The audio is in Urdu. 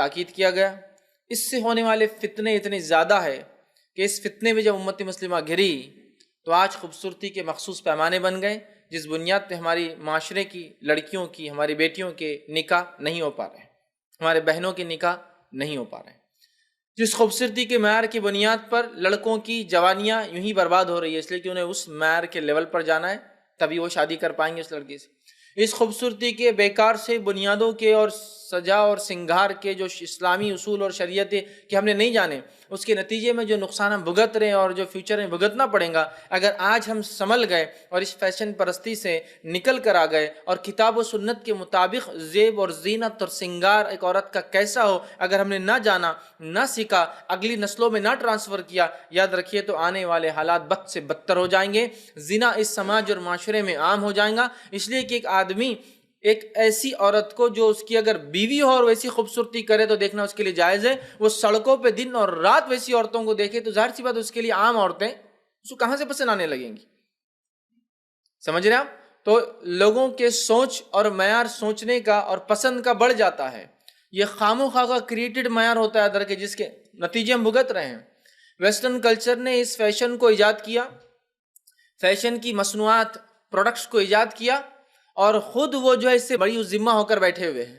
تاکید کیا گیا۔ اس سے ہونے والے فتنے اتنے زیادہ ہے کہ اس فتنے میں جب امت مسلمہ گھری تو آج خوبصورتی کے مخصوص پیمانے بن گئے، جس بنیاد پہ ہماری معاشرے کی لڑکیوں کی، ہماری بیٹیوں کے نکاح نہیں ہو پا رہے ہیں، ہمارے بہنوں کے نکاح نہیں ہو پا رہے ہیں، جس خوبصورتی کے معیار کی بنیاد پر لڑکوں کی جوانیاں یوں ہی برباد ہو رہی ہے، اس لیے کہ انہیں اس معیار کے لیول پر جانا ہے، تبھی وہ شادی کر پائیں گے اس لڑکی سے۔ اس خوبصورتی کے بیکار سے بنیادوں کے اور سجا اور سنگھار کے جو اسلامی اصول اور شریعت کہ ہم نے نہیں جانے، اس کے نتیجے میں جو نقصان ہم بھگت رہے ہیں اور جو فیوچر میں بھگتنا پڑے گا، اگر آج ہم سنبھل گئے اور اس فیشن پرستی سے نکل کر آ گئے اور کتاب و سنت کے مطابق زیب اور زینت اور سنگار ایک عورت کا کیسا ہو اگر ہم نے نہ جانا، نہ سیکھا، اگلی نسلوں میں نہ ٹرانسفر کیا، یاد رکھیے تو آنے والے حالات بد سے بدتر ہو جائیں گے۔ زنا اس سماج اور معاشرے میں عام ہو جائے گا، اس لیے کہ ایک آدمی ایک ایسی عورت کو جو اس کی اگر بیوی ہو اور ویسی خوبصورتی کرے تو دیکھنا اس کے لیے جائز ہے، وہ سڑکوں پہ دن اور رات ویسی عورتوں کو دیکھے تو ظاہر سی بات اس کے لیے عام عورتیں اس کو کہاں سے پسند آنے لگیں گی؟ سمجھ رہے ہیں آپ؟ تو لوگوں کے سوچ اور معیار سوچنے کا اور پسند کا بڑھ جاتا ہے، یہ خاموخواہ کا کریٹڈ معیار ہوتا ہے کہ جس کے نتیجے ہم بھگت رہے ہیں۔ ویسٹرن کلچر نے اس فیشن کو ایجاد کیا، فیشن کی مصنوعات، پروڈکٹس کو ایجاد کیا، اور خود وہ جو ہے اس سے بڑی ذمہ ہو کر بیٹھے ہوئے ہیں۔